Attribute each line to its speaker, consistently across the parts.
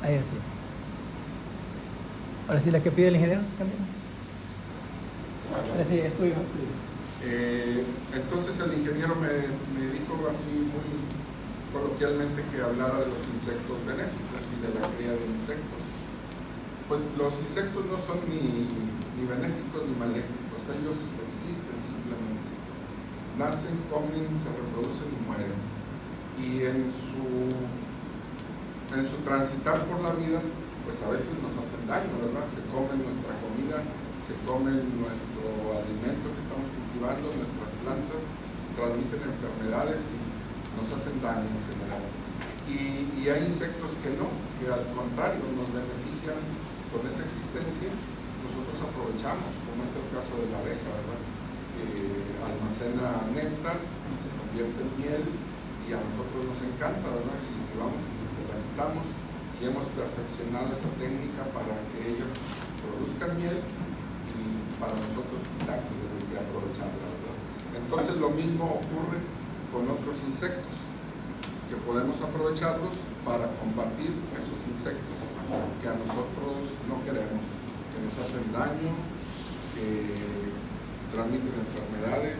Speaker 1: Ahí sí. Ahora sí, la que pide el ingeniero también. Ahora sí, estudio.
Speaker 2: Entonces el ingeniero me dijo así muy coloquialmente que hablara de los insectos benéficos y de la cría de insectos. Pues los insectos no son ni benéficos ni maléficos, ellos existen simplemente. Nacen, comen, se reproducen y mueren. Y en su transitar por la vida, pues a veces nos hacen daño, ¿verdad? Se comen nuestra comida, se comen nuestro alimento que estamos cultivando, nuestras plantas, transmiten enfermedades y nos hacen daño en general. Y hay insectos que no, que al contrario nos benefician con esa existencia. Nosotros aprovechamos, como es el caso de la abeja, ¿verdad? Que almacena néctar, se convierte en miel y a nosotros nos encanta, ¿verdad? Y vamos y se la quitamos y hemos perfeccionado esa técnica para que ellas produzcan miel y para nosotros quitársela y aprovecharla, ¿verdad? Entonces lo mismo ocurre con otros insectos, que podemos aprovecharlos para combatir esos insectos que a nosotros no queremos, que nos hacen daño, que transmiten enfermedades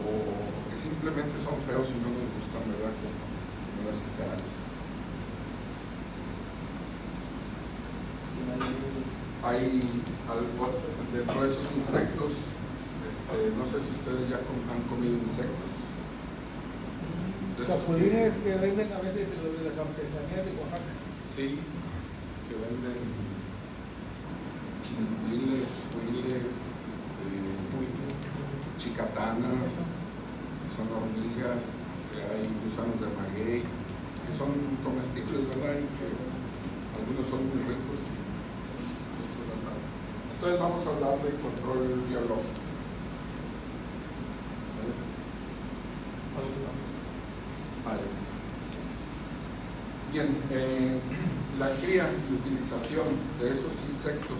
Speaker 2: o que simplemente son feos y no nos gustan, ¿verdad? Como las cucarachas. Hay dentro de esos insectos, no sé si ustedes ya han comido insectos.
Speaker 1: Capulines que venden a veces los de las artesanías de Oaxaca.
Speaker 2: Sí, que venden chilaquiles, huiles, chicatanas, que son hormigas, que hay gusanos de maguey, que son comestibles, ¿verdad? Y que algunos son muy ricos. Entonces vamos a hablar de control biológico. Vale. Bien, la cría y utilización de esos insectos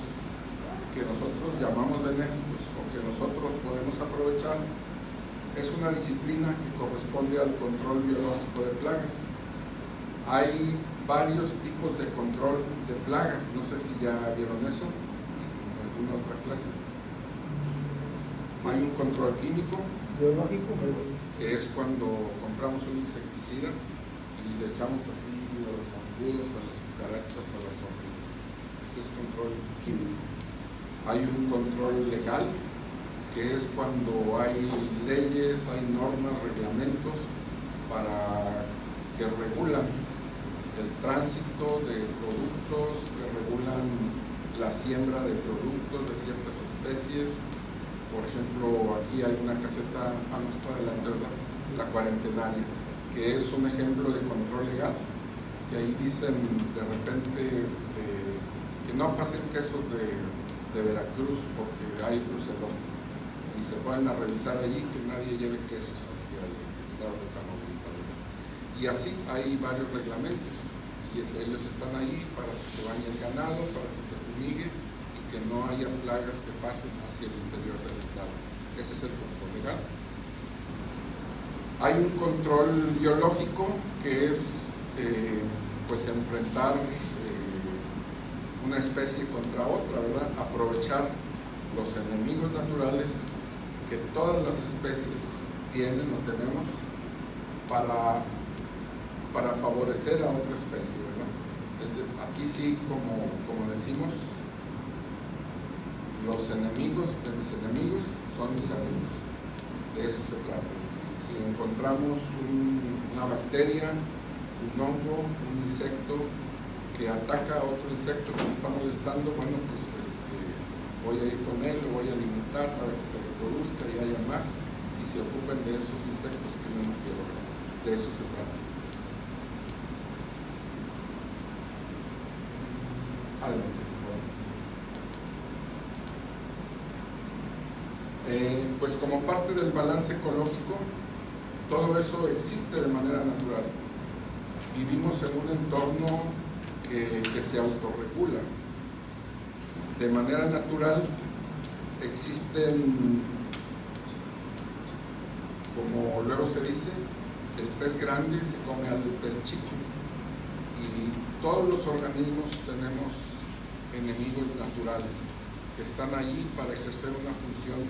Speaker 2: que nosotros llamamos benéficos o que nosotros podemos aprovechar es una disciplina que corresponde al control biológico de plagas. Hay varios tipos de control de plagas, no sé si ya vieron eso en alguna otra clase. Hay un control químico,
Speaker 1: Biológico,
Speaker 2: que es cuando compramos un insecticida y le echamos así a los zancudos, a las cucarachas, a las hormigas. Ese es control químico. Hay un control legal, que es cuando hay leyes, hay normas, reglamentos que regulan el tránsito de productos, que regulan la siembra de productos de ciertas especies. Por ejemplo, aquí hay una caseta, vamos para adelante, ¿verdad? La cuarentenaria, que es un ejemplo de control legal, que ahí dicen de repente que no pasen quesos de Veracruz porque hay brucelosis, y se pueden a revisar allí que nadie lleve quesos hacia el estado de Tamaulipas. Y así hay varios reglamentos, y ellos están ahí para que se bañe el ganado, para que se fumigue, que no haya plagas que pasen hacia el interior del estado. Ese es el control legal. Hay un control biológico que es pues enfrentar una especie contra otra, ¿verdad? Aprovechar los enemigos naturales que todas las especies tienen o tenemos para favorecer a otra especie, ¿verdad? Aquí sí, como decimos, los enemigos de mis enemigos son mis amigos. De eso se trata. Si encontramos una bacteria, un hongo, un insecto que ataca a otro insecto que me está molestando, bueno, pues voy a ir con él, lo voy a alimentar para que se reproduzca y haya más y se ocupen de esos insectos que yo no quiero ver. De eso se trata. Algo. Pues como parte del balance ecológico, todo eso existe de manera natural. Vivimos en un entorno que se autorregula. De manera natural existen, como luego se dice, el pez grande se come al pez chico. Y todos los organismos tenemos enemigos naturales que están ahí para ejercer una función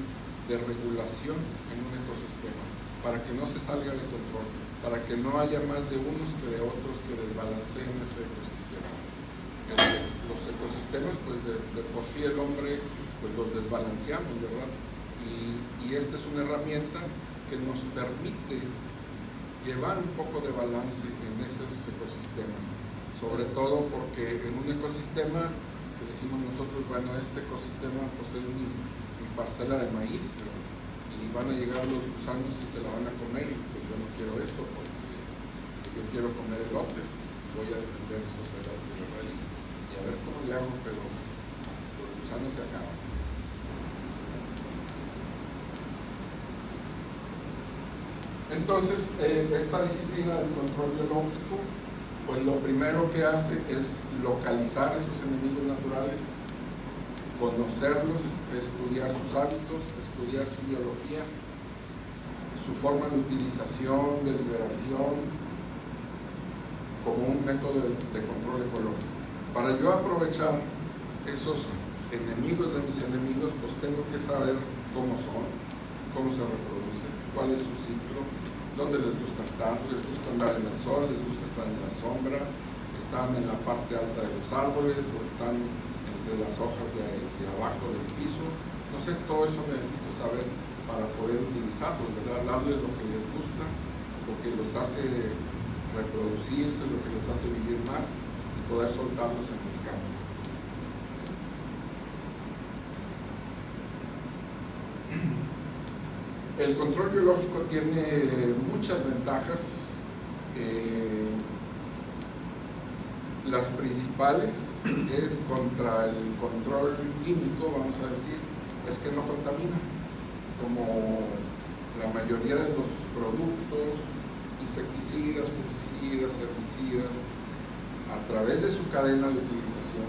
Speaker 2: de regulación en un ecosistema, para que no se salga de control, para que no haya más de unos que de otros que desbalanceen ese ecosistema. Los ecosistemas, pues de por sí el hombre, pues los desbalanceamos, ¿verdad? Y esta es una herramienta que nos permite llevar un poco de balance en esos ecosistemas, sobre todo porque en un ecosistema que decimos nosotros, bueno, este ecosistema pues es mi parcela de maíz, ¿verdad? Y van a llegar los gusanos y se la van a comer, y pues yo no quiero eso, porque yo quiero comer elotes, voy a defender esos elotes, ¿verdad? Y a ver cómo le hago, pero los gusanos se acaban. Entonces, esta disciplina del control biológico, pues lo primero que hace es localizar esos enemigos naturales, conocerlos, estudiar sus hábitos, estudiar su biología, su forma de utilización, de liberación, como un método de control ecológico. Para yo aprovechar esos enemigos de mis enemigos, pues tengo que saber cómo son, cómo se reproducen, cuál es su ciclo, dónde les gusta estar, les gusta andar en el sol, les gusta estar en la sombra, están en la parte alta de los árboles o están entre las hojas de abajo del piso. No sé, todo eso necesito saber para poder utilizarlos, ¿verdad? Darles lo que les gusta, lo que los hace reproducirse, lo que les hace vivir más y poder soltarlos en el campo. El control biológico tiene muchas ventajas. Las principales contra el control químico, vamos a decir, es que no contamina, como la mayoría de los productos, insecticidas, fungicidas, herbicidas, a través de su cadena de utilización,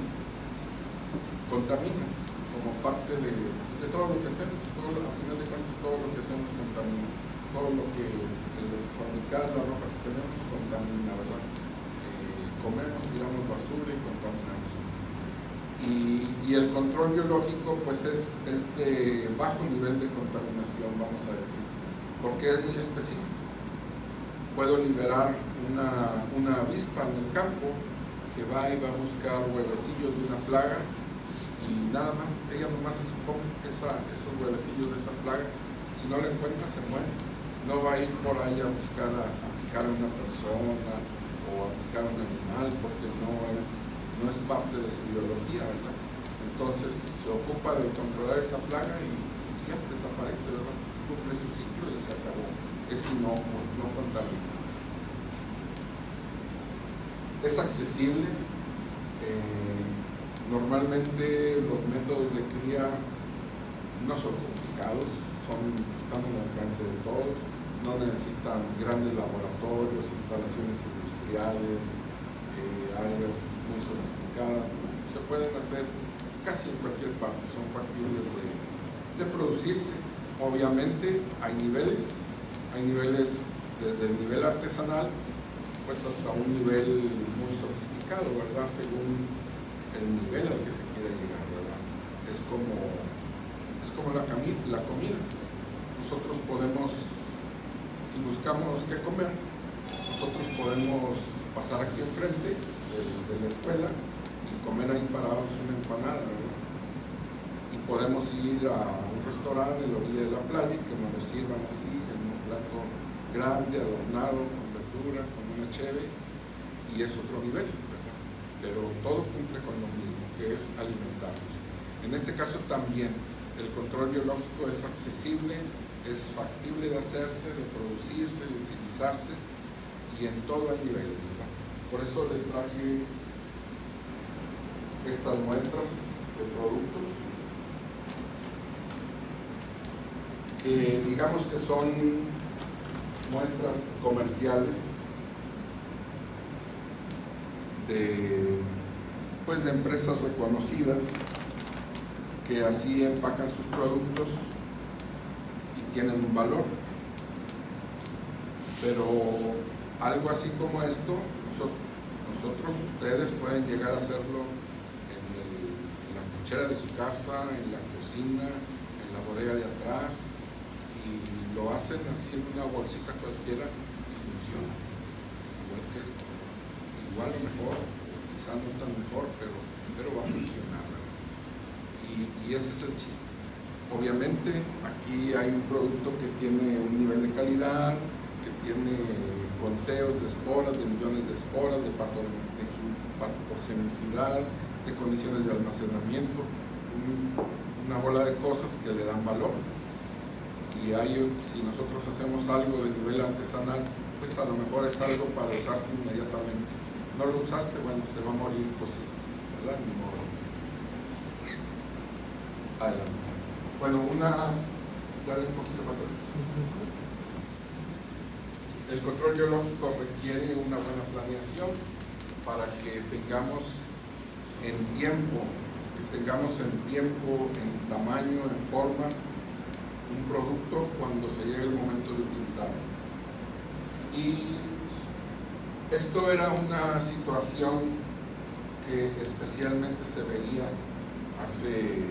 Speaker 2: contaminan como parte de todo lo que hacemos. A final de cuentas, todo lo que hacemos contamina. Todo lo que fabricar la ropa que tenemos contamina, ¿verdad? Comemos, tiramos basura y contaminamos. Y el control biológico pues es de bajo nivel de contaminación, vamos a decir, porque es muy específico. Puedo liberar una avispa en el campo que va y va a buscar huevecillos de una plaga y nada más, ella nomás se come esos huevecillos de esa plaga. Si no la encuentra, se muere. No va a ir por ahí a buscar a picar a una persona o a picar a un animal, porque no es parte de su biología, ¿verdad? Entonces se ocupa de controlar esa plaga y ya desaparece, ¿verdad? Cumple su ciclo y se acabó. Es inocuo, no contamina. Es accesible. Normalmente los métodos de cría no son complicados, están al alcance de todos, no necesitan grandes laboratorios, instalaciones industriales, áreas muy sofisticadas. Se pueden hacer casi en cualquier parte, son factibles de producirse. Obviamente hay niveles desde el nivel artesanal pues hasta un nivel muy sofisticado, ¿verdad? Según el nivel al que se quiera llegar, ¿verdad? Es como la comida. Nosotros podemos, si buscamos qué comer, nosotros podemos pasar aquí enfrente de la escuela y comer ahí parados una empanada, ¿verdad? Y podemos ir a un restaurante en la orilla de la playa y que nos lo sirvan así, en un plato grande, adornado, con verdura, con una cheve, y es otro nivel, ¿verdad? Pero todo cumple con lo mismo, que es alimentarnos. En este caso también el control biológico es accesible, es factible de hacerse, de producirse, de utilizarse, y en todo hay niveles, ¿verdad? Por eso les traje estas muestras de productos que digamos que son muestras comerciales de empresas reconocidas que así empacan sus productos y tienen un valor. Pero algo así como esto, nosotros, ustedes pueden llegar a hacerlo en la cochera de su casa, en la cocina, en la bodega de atrás, y lo hacen así en una bolsita cualquiera y funciona. Igual que esto, igual o mejor, quizá no tan mejor, pero va a funcionar, ¿verdad? Y ese es el chiste. Obviamente aquí hay un producto que tiene un nivel de calidad, que tiene conteos de esporas, de millones de esporas, de patogenicidad, de condiciones de almacenamiento, una bola de cosas que le dan valor. Y ahí, si nosotros hacemos algo de nivel artesanal, pues a lo mejor es algo para usarse inmediatamente. No lo usaste, bueno, se va a morir cocido, ¿verdad? Ni modo. Adelante. Bueno, dale un poquito para atrás. El control biológico requiere una buena planeación para que tengamos en tiempo, en tamaño, en forma, un producto cuando se llegue el momento de utilizarlo. Y esto era una situación que especialmente se veía hace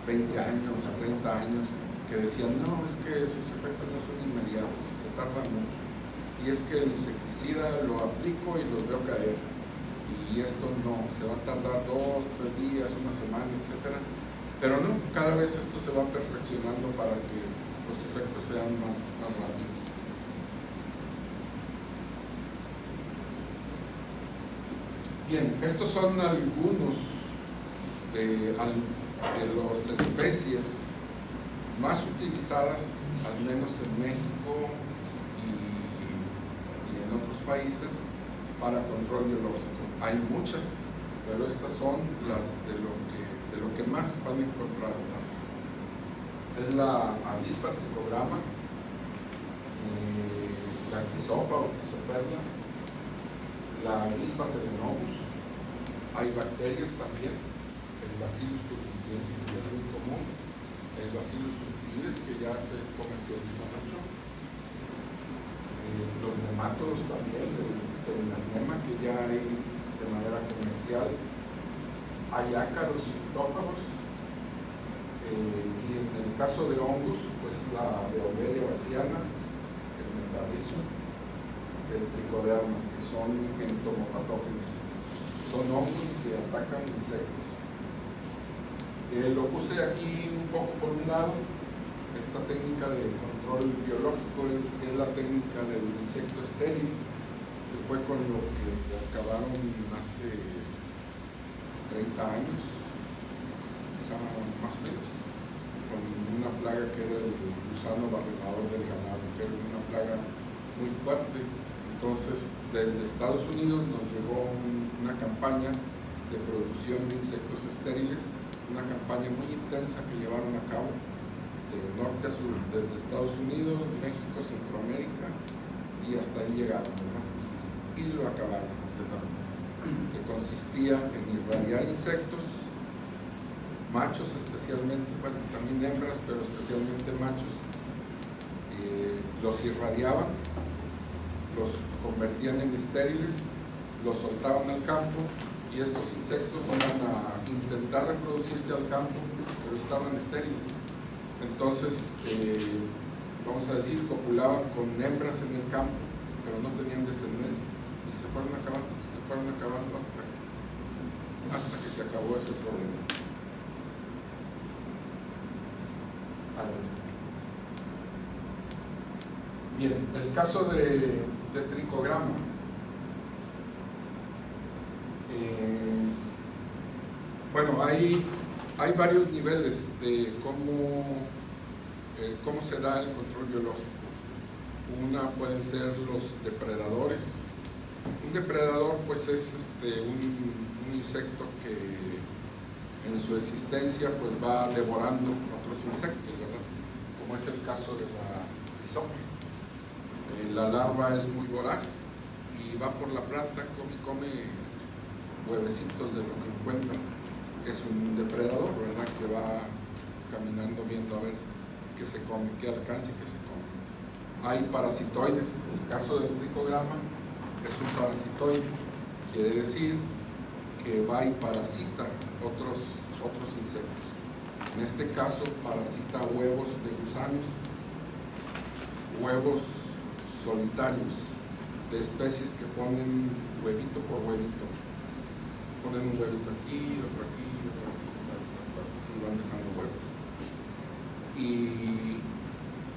Speaker 2: 20 años, 30 años, que decían, no, es que sus efectos no son inmediatos, se tardan mucho. Y es que el insecticida lo aplico y los veo caer. Y esto no, se va a tardar 2, 3 días, una semana, etc. Pero no, cada vez esto se va perfeccionando para que los efectos sean más rápidos. Bien, estos son algunos de las especies más utilizadas, al menos en México y en otros países, para control biológico. Hay muchas, pero estas son las de lo que más van a encontrar, ¿no? Es la avispa tricograma, la crisopa o crisoperla, la avispa telenobus. Hay bacterias también, el Bacillus thuringiensis, que es muy común, el Bacillus subtilis, que ya se comercializa mucho, los nematodos también, el Steinernema, que ya hay de manera comercial, hay ácaros fitófagos, y en el caso de hongos, pues la Beauveria baciana, el Metarrhizium, el Trichoderma, que son entomopatógenos, son hongos que atacan insectos. Lo puse aquí un poco por un lado. Esta técnica de control biológico es la técnica del insecto estéril, que fue con lo que acabaron hace 30 años, quizá más o menos, con una plaga que era el gusano barrenador del ganado, que era una plaga muy fuerte. Entonces, desde Estados Unidos nos llegó una campaña de producción de insectos estériles, una campaña muy intensa que llevaron a cabo de norte a sur, desde Estados Unidos, México, Centroamérica, y hasta ahí llegaron, ¿verdad? Y lo acabaron completamente. Que consistía en irradiar insectos, machos especialmente, bueno, también hembras, pero especialmente machos, los irradiaban, los convertían en estériles, los soltaban al campo, y estos insectos iban a intentar reproducirse al campo, pero estaban estériles. Entonces, vamos a decir, copulaban con hembras en el campo, pero no tenían descendencia, y se fueron acabando hasta que se acabó ese problema. Bien, el caso de tricograma. Bueno, hay varios niveles de cómo se da el control biológico. Una pueden ser los depredadores. Un depredador pues es un insecto que en su existencia pues va devorando otros insectos, ¿verdad? Como es el caso de la crisopa. La larva es muy voraz y va por la planta, come huevecitos de lo que encuentra. Es un depredador, ¿verdad? Que va caminando viendo a ver qué se come, qué alcance y qué se come. Hay parasitoides. El caso del tricograma es un parasitoide. Quiere decir que va y parasita otros insectos. En este caso parasita huevos de gusanos, huevos solitarios de especies que ponen huevito por huevito. Ponen un huevito aquí, otro aquí, otro aquí, así van dejando huevos.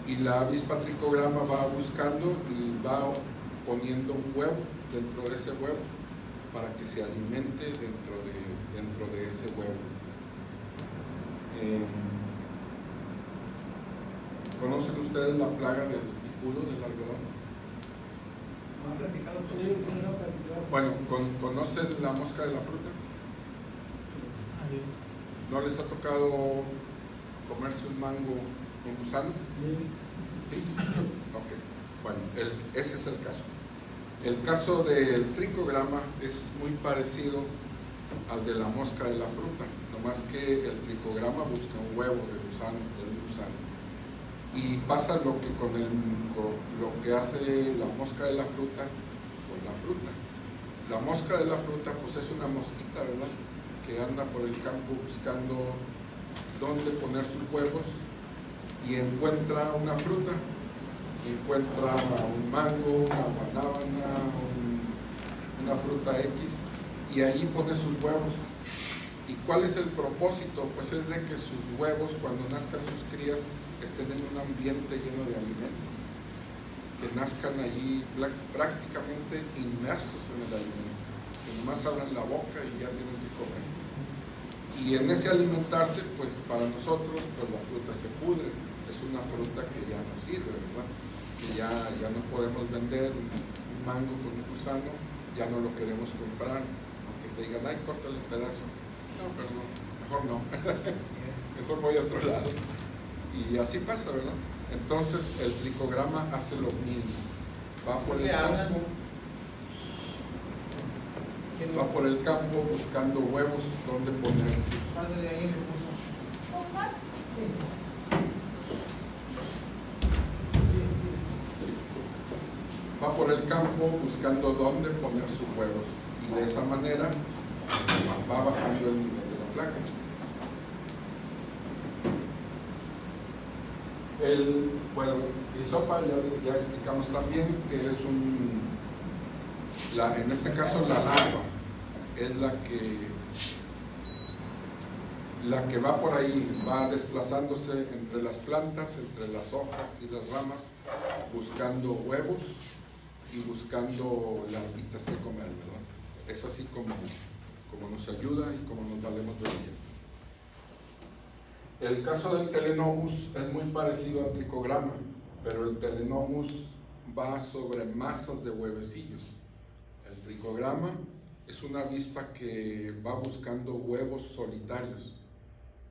Speaker 2: Y la avispa tricograma va buscando y va poniendo un huevo dentro de ese huevo para que se alimente dentro de ese huevo. ¿Conocen ustedes la plaga del picudo del algodón?
Speaker 1: ¿No han platicado con ellos? ¿No han platicado?
Speaker 2: Bueno, ¿conocen la mosca de la fruta? ¿No les ha tocado comerse un mango con gusano? ¿Sí? Ok. Bueno, ese es el caso. El caso del tricograma es muy parecido al de la mosca de la fruta, nomás que el tricograma busca un huevo de gusano. Y pasa lo que lo que hace la mosca de la fruta con la fruta. La mosca de la fruta pues es una mosquita, ¿verdad?, que anda por el campo buscando dónde poner sus huevos y encuentra una fruta, encuentra un mango, una guanábana, una fruta X, y allí pone sus huevos. ¿Y cuál es el propósito? Pues es de que sus huevos, cuando nazcan sus crías, estén en un ambiente lleno de alimento, que nazcan allí prácticamente inmersos en el alimento, que nomás abran la boca y ya tienen que comer. Y en ese alimentarse, pues para nosotros, pues la fruta se pudre, es una fruta que ya no sirve, ¿verdad?, que ya no podemos vender un mango con un gusano, ya no lo queremos comprar, aunque te digan, ay, córtale el pedazo. No, pero no, mejor no, mejor voy a otro lado. Y así pasa, ¿verdad? Entonces el tricograma hace lo mismo, va por el campo buscando huevos donde poner.
Speaker 1: Padre, ahí me puso.
Speaker 2: Va por el campo buscando dónde poner sus huevos y de esa manera va bajando el nivel de la plaga. Bueno, Crisopa ya explicamos también que es en este caso la larva es la que va por ahí, va desplazándose entre las plantas, entre las hojas y las ramas, buscando huevos y buscando larvitas que comer, ¿verdad? Es así como nos ayuda y como nos valemos de ella. El caso del Telenomus es muy parecido al tricograma, pero el Telenomus va sobre masas de huevecillos. El tricograma es una avispa que va buscando huevos solitarios.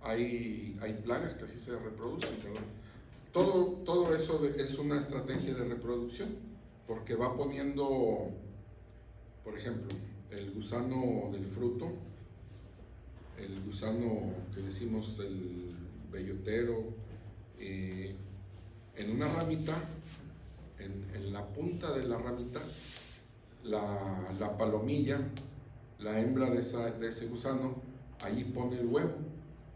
Speaker 2: Hay plagas que así se reproducen, ¿verdad? Todo eso es una estrategia de reproducción, porque va poniendo, por ejemplo, el gusano del fruto, el gusano que decimos el bellotero, en una ramita, en la punta de la ramita, la palomilla, la hembra de ese gusano, allí pone el huevo.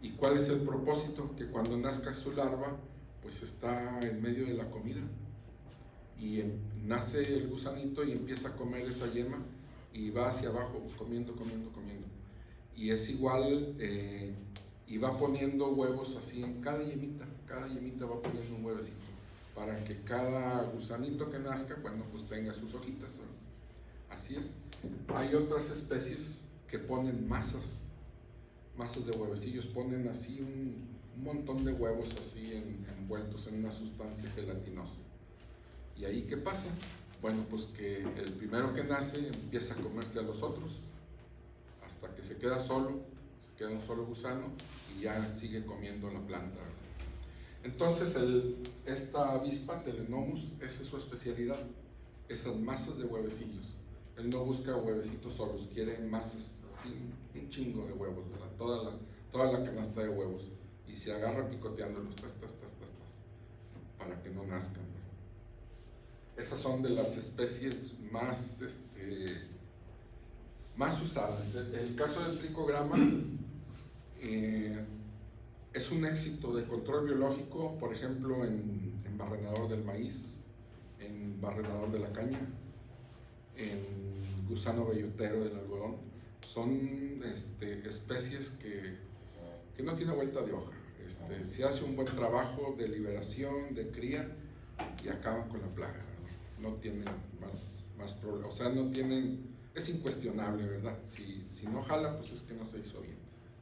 Speaker 2: ¿Y cuál es el propósito? Que cuando nazca su larva, pues está en medio de la comida. Y nace el gusanito y empieza a comer esa yema y va hacia abajo comiendo. Y es igual, y va poniendo huevos así en cada yemita va poniendo un huevecito, para que cada gusanito que nazca, bueno, pues tenga sus hojitas, ¿no? Así es. Hay otras especies que ponen masas de huevecillos, ponen así un montón de huevos así envueltos en una sustancia gelatinosa. ¿Y ahí qué pasa? Bueno, pues que el primero que nace empieza a comerse a los otros hasta que se queda un solo gusano y ya sigue comiendo la planta. Entonces esta avispa, Telenomus, esa es su especialidad, esas masas de huevecillos. Él no busca huevecitos solos, quiere masas, así, un chingo de huevos, ¿verdad? Toda la canasta de huevos, y se agarra picoteándolos, para que no nazcan. Esas son de las especies más más usadas. El caso del tricograma es un éxito de control biológico, por ejemplo, en barrenador del maíz, en barrenador de la caña, en gusano bellotero del algodón. Son especies que no tienen vuelta de hoja. Se hace un buen trabajo de liberación, de cría, y acaban con la plaga, ¿verdad? No tienen más problemas, o sea, no tienen, es incuestionable, ¿verdad? Si no jala, pues es que no se hizo bien,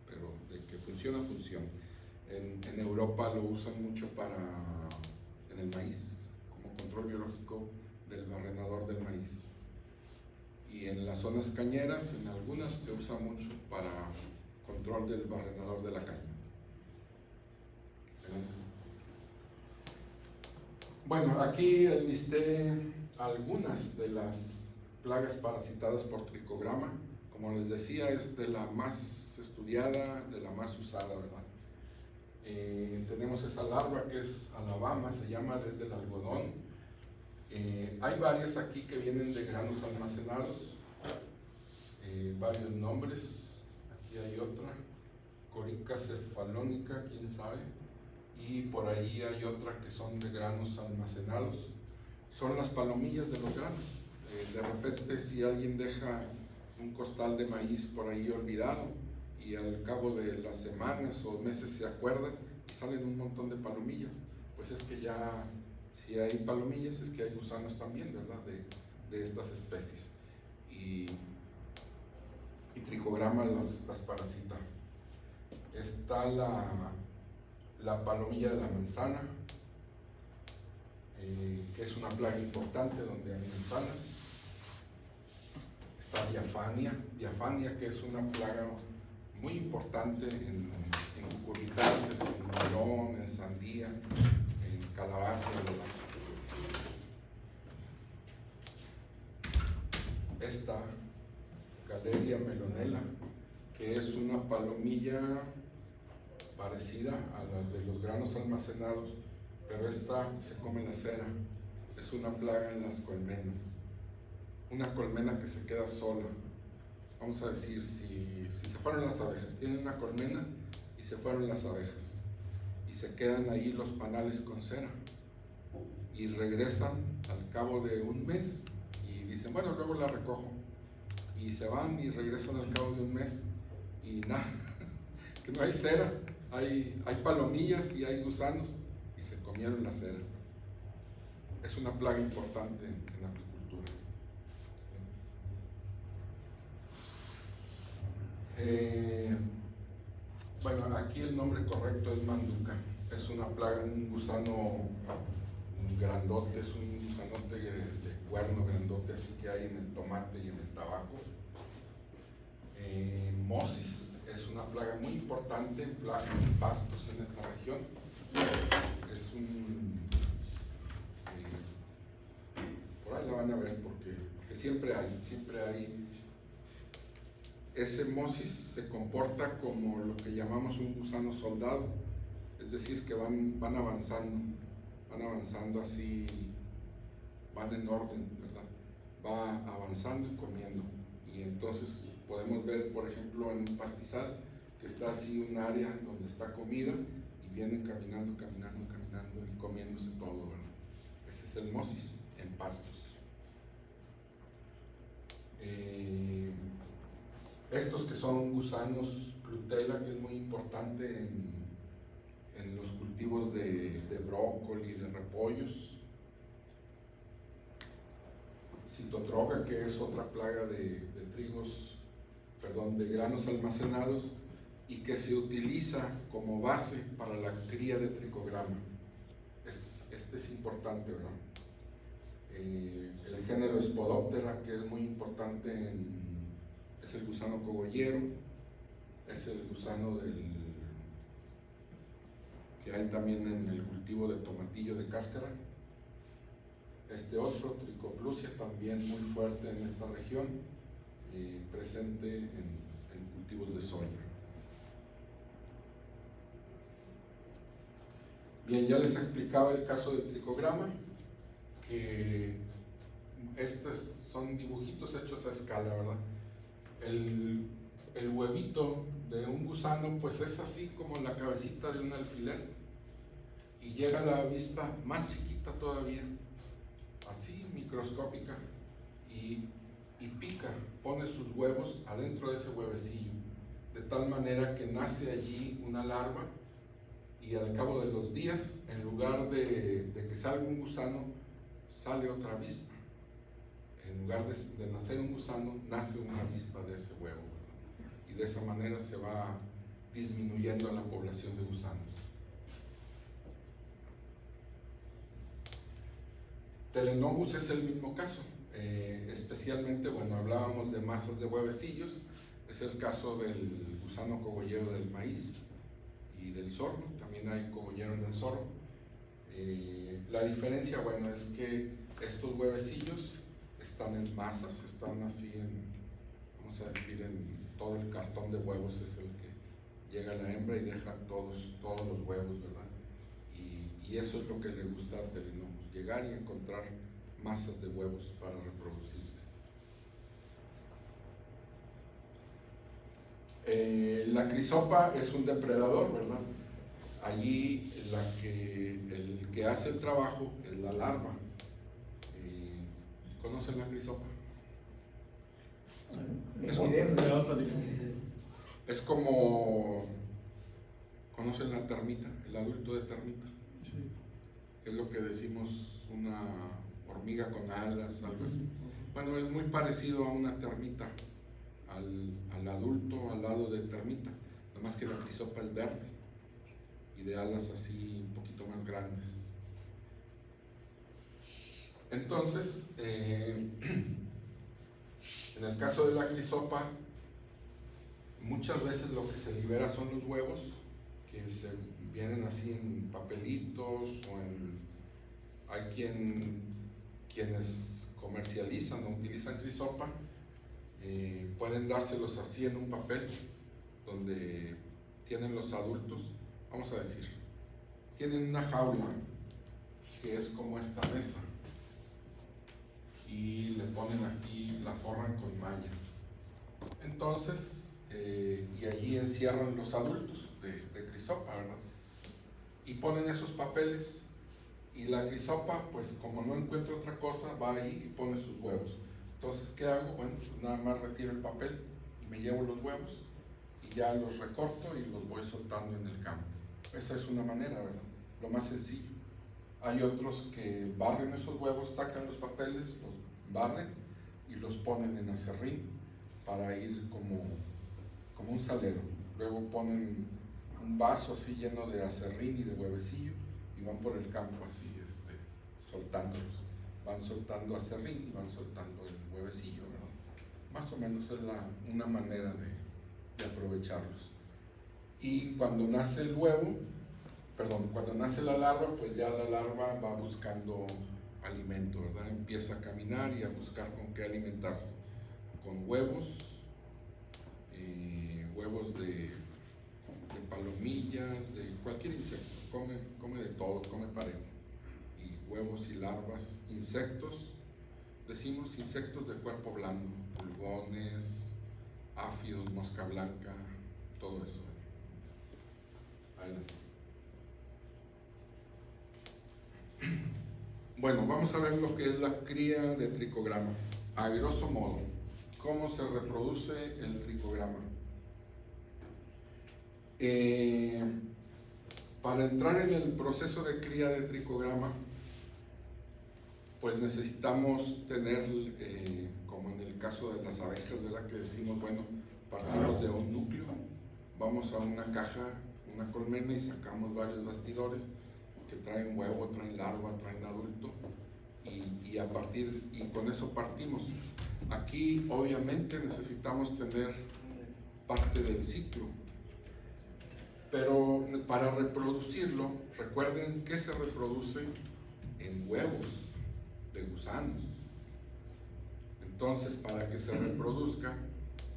Speaker 2: pero de que funciona, funciona. En Europa lo usan mucho en el maíz, como control biológico del barrenador del maíz. Y en las zonas cañeras, en algunas, se usa mucho para control del barrenador de la caña. Bueno, aquí listé algunas de las plagas parasitadas por tricograma. Como les decía, es de la más estudiada, de la más usada, ¿verdad? Tenemos esa larva que es Alabama, se llama desde el algodón. Hay varias aquí que vienen de granos almacenados, varios nombres. Aquí hay otra, Corica cefalónica, quién sabe. Y por ahí hay otra que son de granos almacenados. Son las palomillas de los granos. De repente, si alguien deja un costal de maíz por ahí olvidado y al cabo de las semanas o meses se acuerda y salen un montón de palomillas, pues es que ya, si hay palomillas, es que hay gusanos también, ¿verdad? De estas especies. Y tricograma las parasita. Está la palomilla de la manzana, que es una plaga importante donde hay manzanas. Está diafania, que es una plaga muy importante en cucurbitáceas, en melón, en sandía, en calabaza, ¿verdad? Esta Galeria melonella, que es una palomilla parecida a las de los granos almacenados, pero esta se come la cera. Es una plaga en las colmenas. Una colmena que se queda sola. Vamos a decir, si se fueron las abejas, tienen una colmena y se fueron las abejas, y se quedan ahí los panales con cera, y regresan al cabo de un mes y dicen, bueno, luego la recojo, y se van y regresan al cabo de un mes y nada, que no hay cera, hay palomillas y hay gusanos, y se comieron la cera. Es una plaga importante en la apicultura. Bueno, aquí el nombre correcto es manduca. Es una plaga, un gusano grandote, es un gusanote de cuerno grandote, así que hay en el tomate y en el tabaco. Mosis es una plaga muy importante, plaga en pastos en esta región. Es por ahí la van a ver porque siempre hay. Ese mosis se comporta como lo que llamamos un gusano soldado, es decir, que van avanzando así, van en orden, ¿verdad? Va avanzando y comiendo. Y entonces podemos ver, por ejemplo, en un pastizal, que está así un área donde está comida y vienen caminando y comiéndose todo, ¿verdad? Ese es el mosis en pastos. Estos que son gusanos Clutella, que es muy importante en los cultivos de brócoli, de repollos. Citotroga, que es otra plaga de granos almacenados y que se utiliza como base para la cría de tricograma. Este es importante, ¿verdad? El género Spodoptera, que es muy importante, es el gusano cogollero, es el gusano que hay también en el cultivo de tomatillo de cáscara. Este otro, Tricoplusia, también muy fuerte en esta región, presente en cultivos de soya. Bien, ya les explicaba el caso del tricograma, que estos son dibujitos hechos a escala, ¿verdad? el huevito de un gusano pues es así como la cabecita de un alfiler, y llega la avispa más chiquita todavía, así microscópica, y pica, pone sus huevos adentro de ese huevecillo, de tal manera que nace allí una larva, y al cabo de los días, en lugar de que salga un gusano, sale otra avispa. En lugar de nacer un gusano, nace una avispa de ese huevo, ¿verdad? Y de esa manera se va disminuyendo la población de gusanos. Telenomus es el mismo caso, especialmente, bueno, hablábamos de masas de huevecillos, es el caso del gusano cogollero del maíz y del sorgo, también hay cogollero en el sorgo. La diferencia, bueno, es que estos huevecillos están en masas, están así vamos a decir, en todo el cartón de huevos es el que llega la hembra y deja todos los huevos, ¿verdad? Y eso es lo que le gusta a Telenomus, llegar y encontrar masas de huevos para reproducirse. La crisopa es un depredador, ¿verdad? Allí el que hace el trabajo es la larva. ¿Conocen la crisopa? Es como, ¿conocen la termita? El adulto de termita.
Speaker 1: Sí.
Speaker 2: Es lo que decimos una hormiga con alas, algo así. Bueno, es muy parecido a una termita, al adulto al lado de termita, nada más que la crisopa es verde y de alas así un poquito más grandes. Entonces, en el caso de la crisopa, muchas veces lo que se libera son los huevos, que se vienen así en papelitos, hay quienes comercializan o utilizan crisopa, pueden dárselos así en un papel donde tienen los adultos, vamos a decir, tienen una jaula que es como esta mesa y le ponen aquí, la forran con malla. Entonces, y allí encierran los adultos de crisopa, ¿verdad? Y ponen esos papeles, y la crisopa, pues como no encuentra otra cosa, va ahí y pone sus huevos. Entonces, ¿qué hago? Bueno, pues nada más retiro el papel y me llevo los huevos y ya los recorto y los voy soltando en el campo. Esa es una manera, ¿verdad? Lo más sencillo. Hay otros que barren esos huevos, sacan los papeles, los barren y los ponen en aserrín para ir como un salero. Luego ponen un vaso así lleno de aserrín y de huevecillo y van por el campo así, soltándolos. Van soltando aserrín y van soltando el huevecillo, ¿verdad? Más o menos es una manera de aprovecharlos. Y cuando nace el huevo, cuando nace la larva, pues ya la larva va buscando alimento, ¿verdad? Empieza a caminar y a buscar con qué alimentarse. Con huevos, huevos de palomillas, de cualquier insecto, come de todo, come parejo. Y huevos y larvas, insectos, decimos insectos de cuerpo blando, pulgones, áfidos, mosca blanca, todo eso. Adelante. Bueno, vamos a ver lo que es la cría de tricograma. A grosso modo, ¿cómo se reproduce el tricograma? Para entrar en el proceso de cría de tricograma, pues necesitamos tener, como en el caso de las abejas, ¿verdad? Que decimos, bueno, partimos de un núcleo, vamos a una caja, una colmena y sacamos varios bastidores que traen huevo, traen larva, traen adulto y con eso partimos. Aquí obviamente necesitamos tener parte del ciclo, pero para reproducirlo, recuerden que se reproduce en huevos de gusanos. Entonces, para que se reproduzca,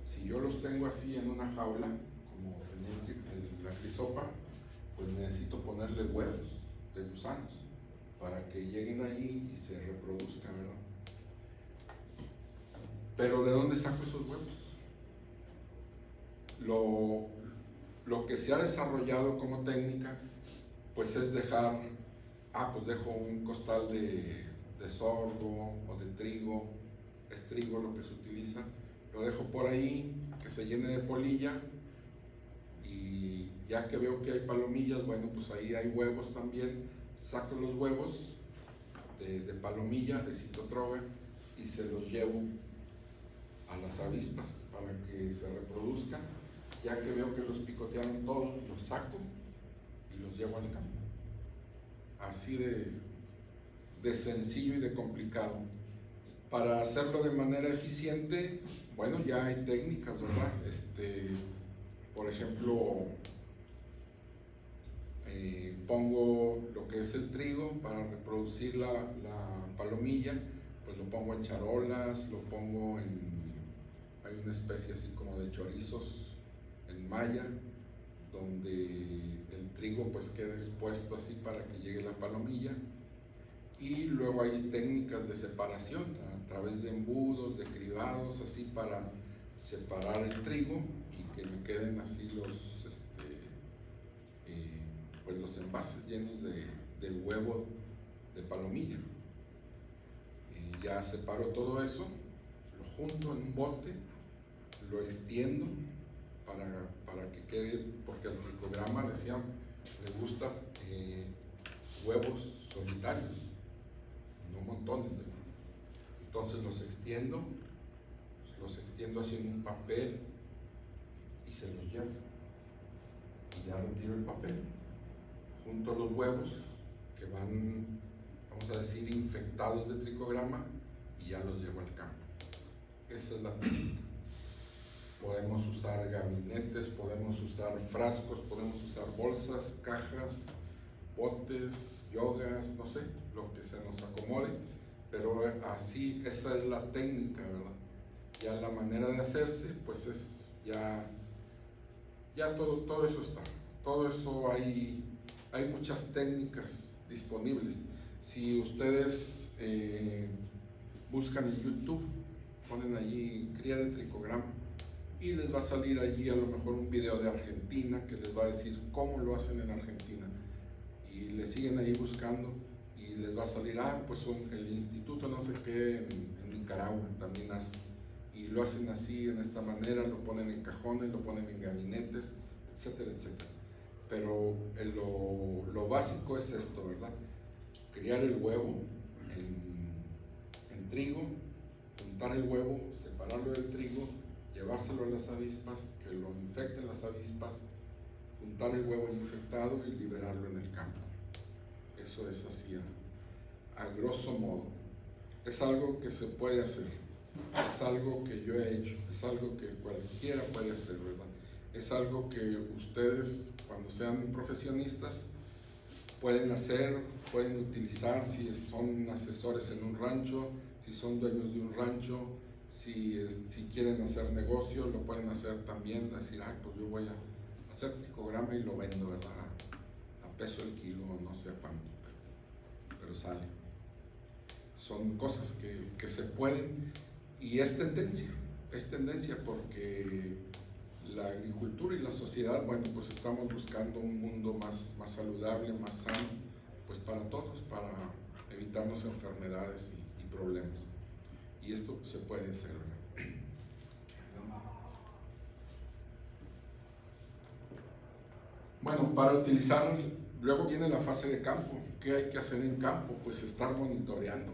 Speaker 2: si yo los tengo así en una jaula, como en la crisopa, pues necesito ponerle huevos de gusanos para que lleguen ahí y se reproduzcan, ¿verdad? Pero ¿de dónde saco esos huevos? lo que se ha desarrollado como técnica, pues es dejar, pues dejo un costal de sorgo o de trigo, es trigo lo que se utiliza, lo dejo por ahí, que se llene de polilla, y ya que veo que hay palomillas, bueno, pues ahí hay huevos también, saco los huevos de palomilla, de citotroga, y se los llevo a las avispas para que se reproduzcan. Ya que veo que los picotearon todos, los saco y los llevo al campo. Así de sencillo y de complicado. Para hacerlo de manera eficiente, bueno, ya hay técnicas, ¿verdad? Por ejemplo, pongo lo que es el trigo para reproducir la palomilla, pues lo pongo en charolas, lo pongo hay una especie así como de chorizos en malla, donde el trigo pues queda expuesto así para que llegue la palomilla, y luego hay técnicas de separación a través de embudos, de cribados, así para separar el trigo y que me queden así pues los envases llenos del huevo de palomilla. Y ya separo todo eso, lo junto en un bote, lo extiendo para que quede, porque al tricograma decían, le gusta huevos solitarios, no montones, ¿verdad? Entonces los extiendo así en un papel y se los llevo. Y ya retiro el papel, junto los huevos que van, vamos a decir, infectados de tricograma, y ya los llevo al campo. Esa es la técnica. Podemos usar gabinetes, podemos usar frascos, podemos usar bolsas, cajas, botes, yogas, no sé, lo que se nos acomode, pero así, esa es la técnica, ¿verdad? Ya la manera de hacerse, pues es ya todo eso está, todo eso hay muchas técnicas disponibles. Si ustedes buscan en YouTube, ponen allí cría de tricograma, y les va a salir allí a lo mejor un video de Argentina que les va a decir cómo lo hacen en Argentina, y le siguen ahí buscando y les va a salir, pues el instituto no sé qué en Nicaragua también hace, y lo hacen así, en esta manera, lo ponen en cajones, lo ponen en gabinetes, etcétera, etcétera. Pero lo básico es esto, ¿verdad? Criar el huevo en trigo, juntar el huevo, separarlo del trigo, llevárselo a las avispas, que lo infecten las avispas, juntar el huevo infectado y liberarlo en el campo. Eso es así, a grosso modo. Es algo que se puede hacer, es algo que yo he hecho, es algo que cualquiera puede hacer, ¿verdad? Es algo que ustedes, cuando sean profesionistas, pueden hacer, pueden utilizar, si son asesores en un rancho, si son dueños de un rancho, si quieren hacer negocio, lo pueden hacer también, decir, pues yo voy a hacer tricograma y lo vendo, ¿verdad? A peso el kilo, no sé cuánto, pero sale. Son cosas que se pueden, y es tendencia porque la agricultura y la sociedad, bueno, pues estamos buscando un mundo más saludable, más sano, pues para todos, para evitarnos enfermedades y problemas. Y esto se puede hacer, ¿verdad? Bueno, para utilizar, luego viene la fase de campo. ¿Qué hay que hacer en campo? Pues estar monitoreando.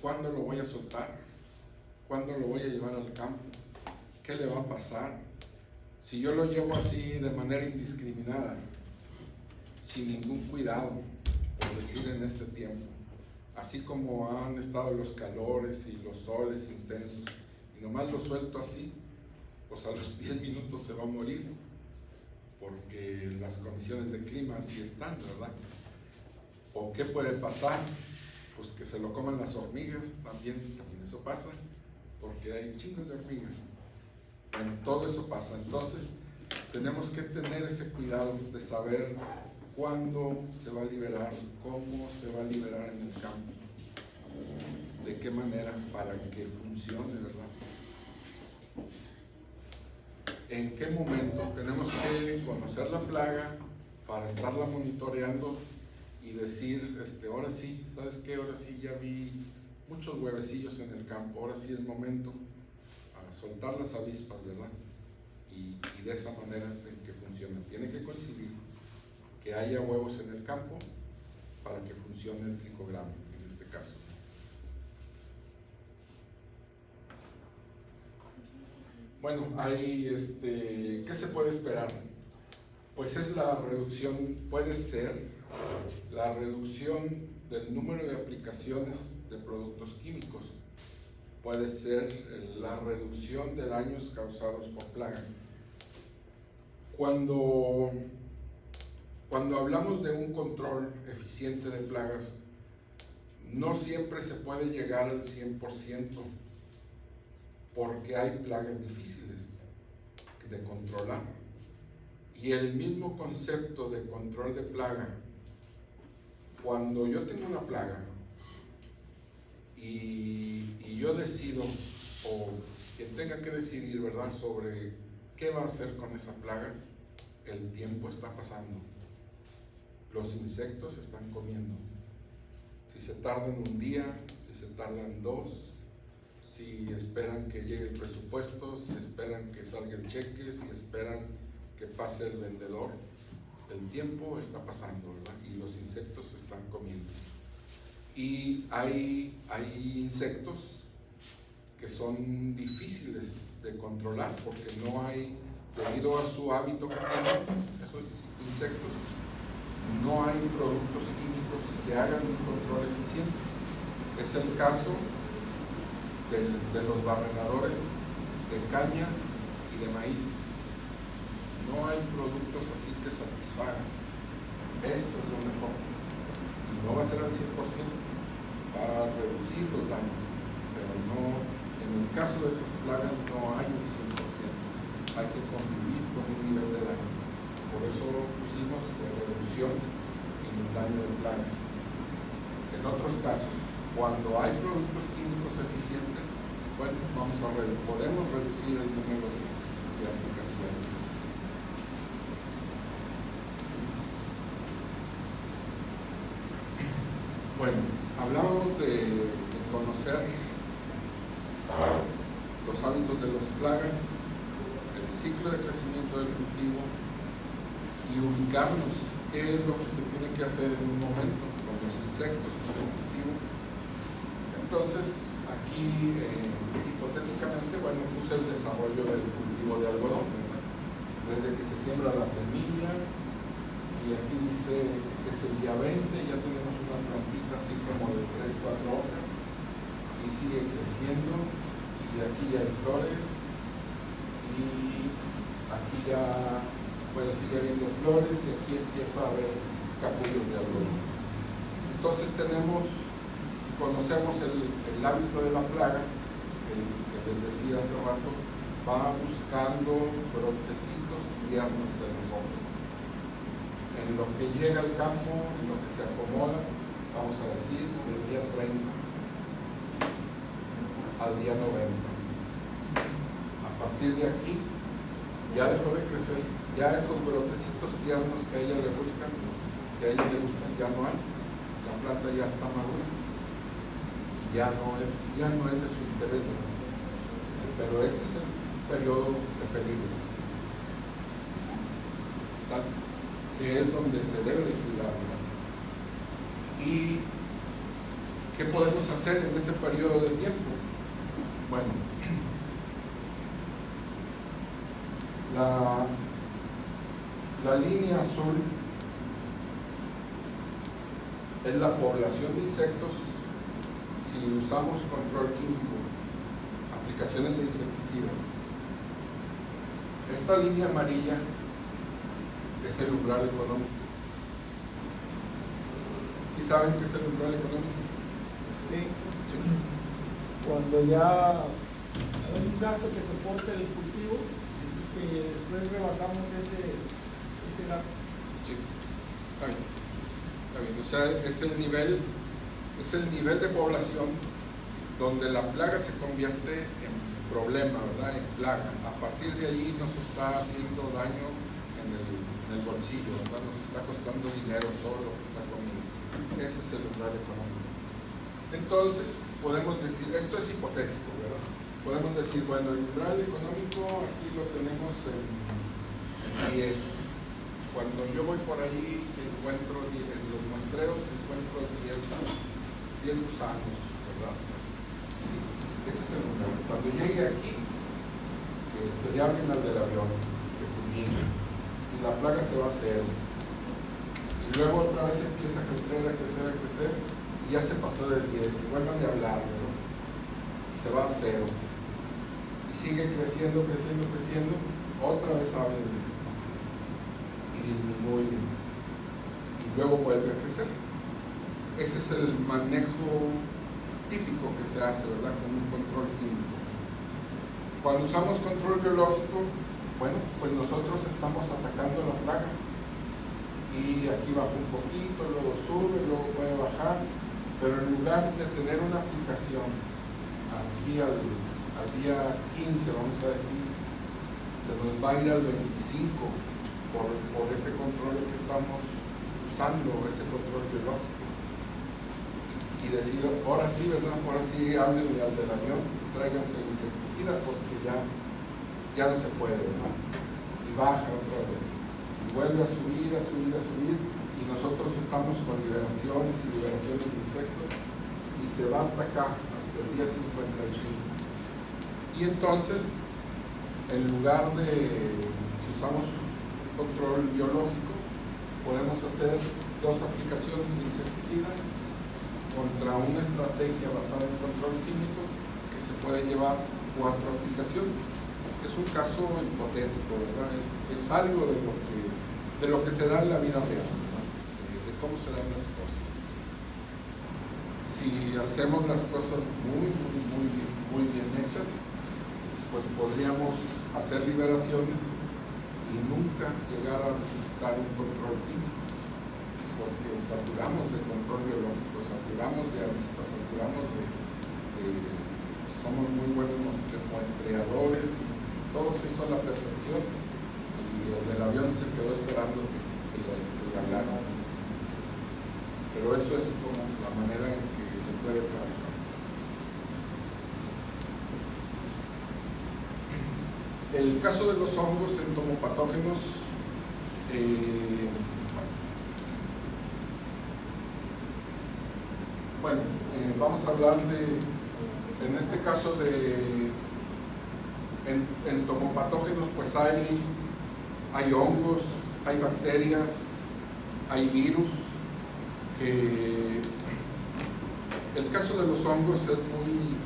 Speaker 2: ¿Cuándo lo voy a soltar? ¿Cuándo lo voy a llevar al campo? ¿Qué le va a pasar? Si yo lo llevo así de manera indiscriminada, sin ningún cuidado, por decir en este tiempo, así como han estado los calores y los soles intensos, y nomás lo suelto así, pues a los 10 minutos se va a morir, porque las condiciones de clima así están, ¿verdad? ¿O qué puede pasar? Pues que se lo coman las hormigas, también eso pasa, porque hay chingos de hormigas. Bueno, todo eso pasa. Entonces, tenemos que tener ese cuidado de saber cuándo se va a liberar, cómo se va a liberar en el campo, de qué manera, para que funcione, ¿verdad? en qué momento tenemos que conocer la plaga para estarla monitoreando y decir, ahora sí, ¿sabes qué? Ahora sí ya vi muchos huevecillos en el campo, ahora sí es momento a soltar las avispas, ¿verdad? Y de esa manera es en que funciona. Tiene que coincidir que haya huevos en el campo para que funcione el tricograma, en este caso. Bueno, hay, ¿qué se puede esperar? Pues es la reducción, puede ser la reducción del número de aplicaciones de productos químicos, puede ser la reducción de daños causados por plaga. Cuando hablamos de un control eficiente de plagas, no siempre se puede llegar al 100%, porque hay plagas difíciles de controlar. Y el mismo concepto de control de plaga, cuando yo tengo una plaga y yo decido, o quien tenga que decidir, ¿verdad?, sobre qué va a hacer con esa plaga, el tiempo está pasando. Los insectos están comiendo. Si se tardan un día, si se tardan 2, si esperan que llegue el presupuesto, si esperan que salga el cheque, si esperan que pase el vendedor, el tiempo está pasando, ¿verdad? Y los insectos se están comiendo. Y hay insectos que son difíciles de controlar porque no hay, debido a su hábito que tienen esos insectos, no hay productos químicos que hagan un control eficiente. Es el caso de los barrenadores de caña y de maíz. No hay productos así que satisfagan. Esto es lo mejor. Y no va a ser al 100%, va a reducir los daños, pero no, en el caso de esas plagas no hay un 100%. Hay que convivir con un nivel de daño. Por eso pusimos de reducción y el daño de plagas. En otros casos, cuando hay productos químicos eficientes, bueno, podemos reducir el número de aplicaciones. Bueno, hablábamos de conocer los hábitos de las plagas, el ciclo de crecimiento del cultivo y ubicarnos qué es lo que se tiene que hacer en un momento con los insectos, con el cultivo. Entonces, aquí hipotéticamente, bueno, puse el desarrollo del cultivo de algodón, ¿verdad? Desde que se siembra la semilla, y aquí dice que es el día 20, ya tenemos una plantita así como de 3-4 hojas y sigue creciendo, y aquí ya hay flores y aquí ya, bueno, sigue habiendo flores y aquí empieza a haber capullos de algodón. Entonces tenemos, si conocemos el hábito de la plaga, que les decía hace rato, va buscando brotecitos tiernos de las hojas. En lo que llega al campo, en lo que se acomoda, vamos a decir, del día 30 al día 90. A partir de aquí, ya dejó de crecer, ya esos brotecitos tiernos que a ella le buscan, ya no hay. La planta ya está madura y ya no es de su interés, ¿verdad? Pero este es el periodo de peligro, ¿tal? Que es donde se debe de cuidar, ¿verdad? ¿Y qué podemos hacer en ese periodo de tiempo? Bueno, la línea azul es la población de insectos si usamos control químico, aplicaciones de insecticidas. Esta línea amarilla es el umbral económico. ¿Sí saben qué es el umbral económico?
Speaker 1: Sí. Cuando ya hay un gasto que soporte el cultivo y que después rebasamos ese gasto.
Speaker 2: Sí, está bien. O sea, es el nivel de población donde la plaga se convierte en problema, ¿verdad? En plaga. A partir de ahí nos está haciendo daño en el bolsillo, ¿verdad? Nos está costando dinero todo lo que está comiendo. Ese es el umbral económico. Entonces, podemos decir, esto es hipotético, ¿verdad? Podemos decir, bueno, el umbral económico aquí lo tenemos en 10. Cuando yo voy por ahí, encuentro en los muestreos, encuentro 10 gusanos, ¿verdad? Ese es el umbral. Cuando llegue aquí, que le hablen al del avión, que fumigue, y la plaga se va a cero. Y luego otra vez empieza a crecer, y ya se pasó del 10, y vuelvan a hablar, ¿verdad? Y se va a cero. Y sigue creciendo, otra vez hablen y disminuye. Y luego vuelve a crecer. Ese es el manejo típico que se hace, ¿verdad? Con un control químico. Cuando usamos control biológico, bueno, pues nosotros estamos atacando la plaga. Y aquí baja un poquito, luego sube, luego puede bajar, pero en lugar de tener una aplicación aquí al día 15, vamos a decir, se nos va a ir al 25 por ese control que estamos usando, ese control biológico. Y decir, ahora sí, ¿verdad? Ahora sí, háblenle al del avión, tráiganse el insecticida porque ya no se puede, ¿verdad? Y baja otra vez. Y vuelve a subir, y nosotros estamos con liberaciones y liberaciones de insectos, y se va hasta acá, hasta el día 55. Y entonces, en lugar de, si usamos control biológico, podemos hacer 2 aplicaciones de insecticida contra una estrategia basada en control químico que se puede llevar 4 aplicaciones. Es un caso hipotético, ¿verdad? Es algo de lo que se da en la vida real, ¿verdad? De cómo se dan las cosas. Si hacemos las cosas muy bien hechas, pues podríamos hacer liberaciones y nunca llegar a necesitar un control químico, porque saturamos de control biológico, saturamos de avispas, somos muy buenos muestreadores, todo se hizo a la perfección, y el del avión se quedó esperando que le hablaran. Pero eso es como la manera en que se puede trabajar. El caso de los hongos entomopatógenos, vamos a hablar en este caso de entomopatógenos, pues hay hongos, hay bacterias, hay virus, que el caso de los hongos es muy,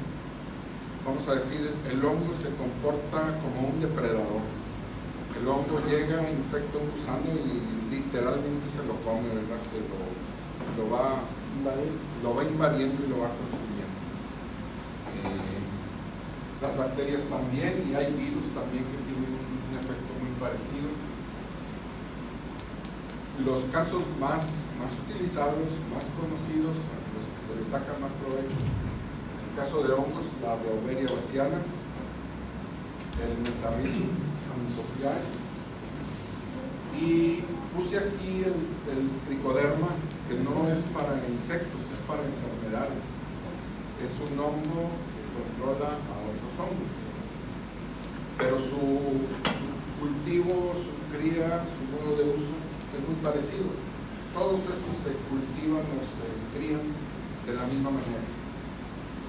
Speaker 2: vamos a decir, el hongo se comporta como un depredador. El hongo llega, infecta un gusano y literalmente se lo come, ¿verdad? Lo va invadiendo y lo va consumiendo. Las bacterias también, y hay virus también que tienen un efecto muy parecido. Los casos más utilizados, más conocidos, a los que se les saca más provecho, en el caso de hongos, la Beauveria baciana, el Metarrhizum amisopliae, y puse aquí el tricoderma, que no es para insectos, es para enfermedades. Es un hongo que controla a otros hongos, pero su cultivo, su cría, su modo de uso es muy parecido. Todos estos se cultivan o se crían de la misma manera.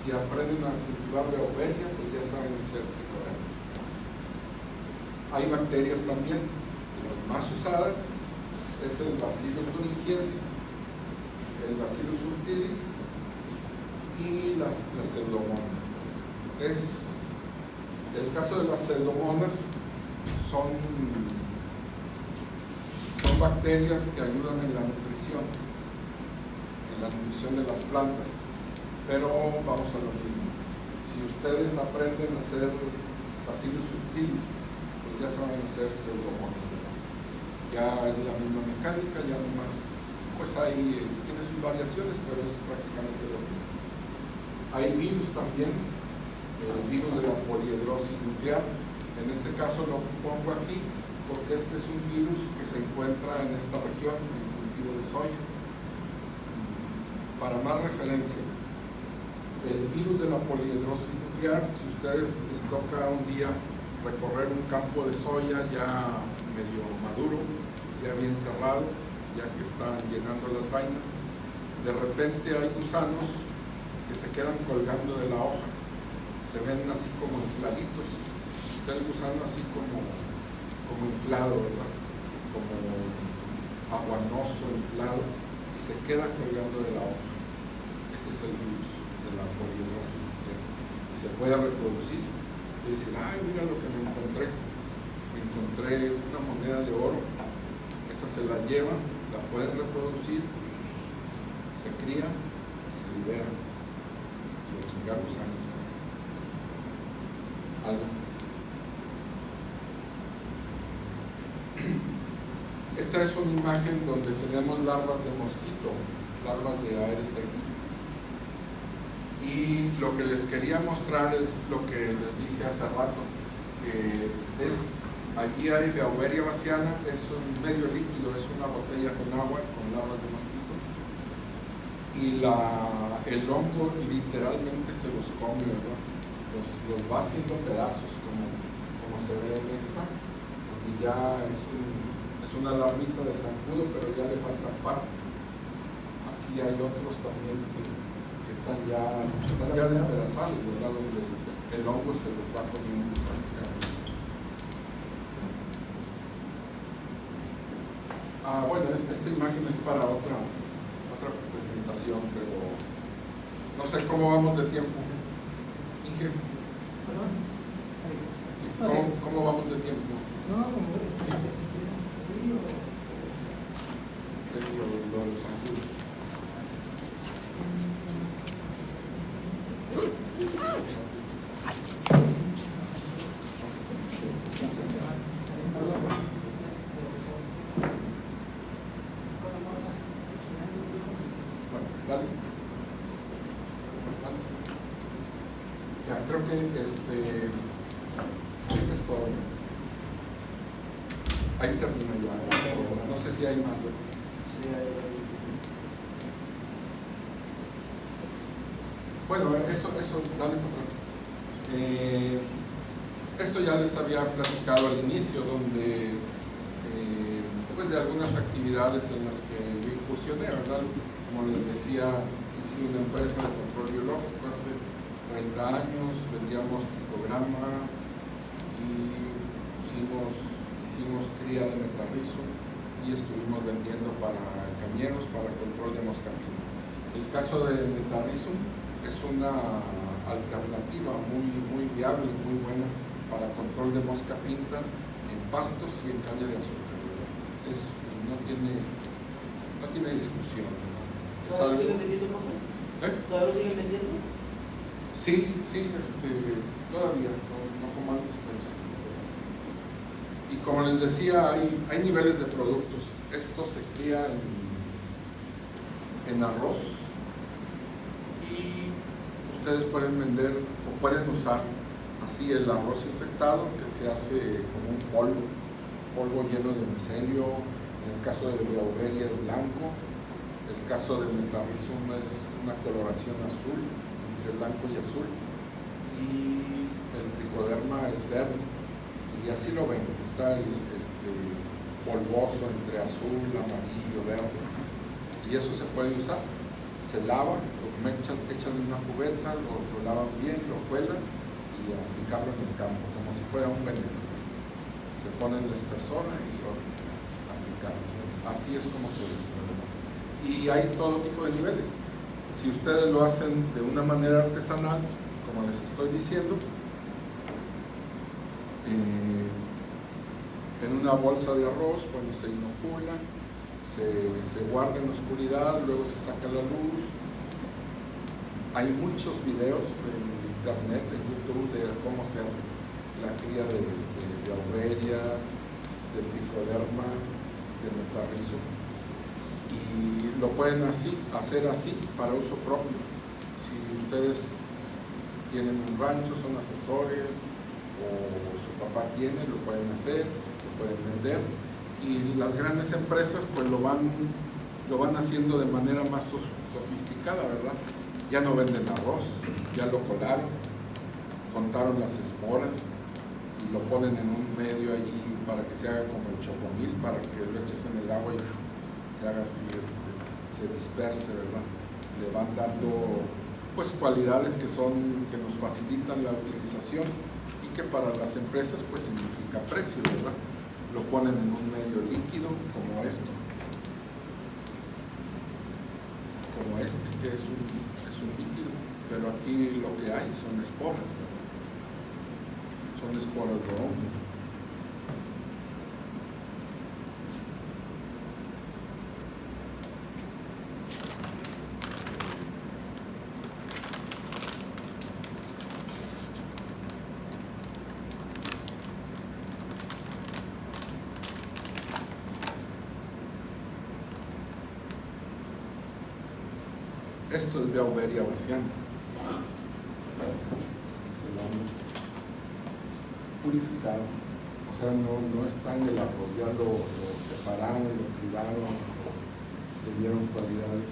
Speaker 2: Si aprenden a cultivar Beauveria, pues ya saben hacer tricoderma. Hay bacterias también. Las más usadas es el Bacillus thuringiensis, el Bacillus subtilis y las pseudomonas. El caso de las pseudomonas son bacterias que ayudan en la nutrición de las plantas, pero vamos a lo mismo. Si ustedes aprenden a hacer Bacillus subtilis, pues ya saben hacer pseudomonas. Ya es la misma mecánica, ya nomás, pues ahí tiene sus variaciones, pero es prácticamente lo mismo. Hay virus también, el virus de la poliedrosis nuclear. En este caso lo pongo aquí porque este es un virus que se encuentra en esta región, en el cultivo de soya. Para más referencia, el virus de la poliedrosis nuclear, si ustedes les toca un día recorrer un campo de soya ya medio maduro, ya bien cerrado, ya que están llenando las vainas, de repente hay gusanos que se quedan colgando de la hoja, se ven así como infladitos, está el gusano así como inflado, ¿verdad? Como aguanoso, inflado, y se queda colgando de la hoja. Ese es el virus de la poliedrosis nuclear. Y se puede reproducir. Y decir, ay, mira lo que me encontré. Me encontré una moneda de oro. Esa se la llevan, la pueden reproducir, se cría, se libera. Y los chingar gusanos. Algo así. Esta es una imagen donde tenemos larvas de mosquito, larvas de Aedes aegypti. Y lo que les quería mostrar es lo que les dije hace rato, que es, allí hay Beauveria bassiana, es un medio líquido, es una botella con agua, con larvas de mosquito. Y el hongo literalmente se los come, ¿verdad? Los va haciendo pedazos, como se ve en esta, y ya es una larvita de zancudo, pero ya le faltan partes. Aquí hay otros también que están ya despedazados, ¿verdad? Donde el hongo se los va comiendo prácticamente. Bueno, esta imagen es para otra presentación, pero no sé cómo vamos de tiempo. Inge, ¿cómo vamos de tiempo?
Speaker 1: No, como
Speaker 2: Lo de los zancudos. Dale. Ya, creo que es todo. Ahí termino ya. No sé si hay más. Bueno, eso, dale para atrás. Esto ya les había platicado al inicio, donde pues de algunas actividades en las que yo incursioné, ¿verdad? Como les decía, hice una empresa de control biológico hace 30 años, vendíamos picograma y hicimos cría de metarrizo y estuvimos vendiendo para cañeros para control de mosca pinta. El caso de metarrizo es una alternativa muy viable y muy buena para control de mosca pinta en pastos y en caña de azúcar. No tiene discusión, ¿no?
Speaker 3: ¿Todavía lo siguen vendiendo, profe? ¿Todavía lo siguen vendiendo?
Speaker 2: Sí, todavía, no como antes, pero sí. Y como les decía, hay niveles de productos. Esto se cría en arroz y ustedes pueden vender o pueden usar así el arroz infectado, que se hace como un polvo lleno de micelio. En el caso de Beauveria es blanco, el caso de metarrizum es una coloración azul, entre blanco y azul, y el tricoderma es verde, y así lo ven, está el polvoso entre azul, amarillo, verde, y eso se puede usar. Se lava, lo echan en una cubeta, lo lavan bien, lo cuelan y aplicarlo en el campo, como si fuera un veneno. Se pone en la espesora y aplicarlo. Así es como se usa. Y hay todo tipo de niveles. Si ustedes lo hacen de una manera artesanal, como les estoy diciendo, en una bolsa de arroz, cuando se inocula, se guarda en la oscuridad, luego se saca a la luz. Hay muchos videos en internet, en YouTube, de cómo se hace la cría de Beauveria, de tricoderma, de metarrizo. Y lo pueden hacer así para uso propio. Si ustedes tienen un rancho, son asesores, o su papá tiene, lo pueden hacer, lo pueden vender, y las grandes empresas pues lo van haciendo de manera más sofisticada, ¿verdad? Ya no venden arroz, ya lo colaron, contaron las esporas y lo ponen en un medio allí para que se haga como el chocomil, para que lo eches en el agua y se haga así, se disperse, ¿verdad? Le van dando pues cualidades que nos facilitan la utilización y que para las empresas pues significa precio, ¿verdad? Lo ponen en un medio líquido como esto, que es un líquido, pero aquí lo que hay son esporas, ¿verdad? Son esporas de hongo. Esto es Beauveria baciana. Se lo han purificado. O sea, no está en el arroz, ya lo separaron, lo privaron, le dieron cualidades.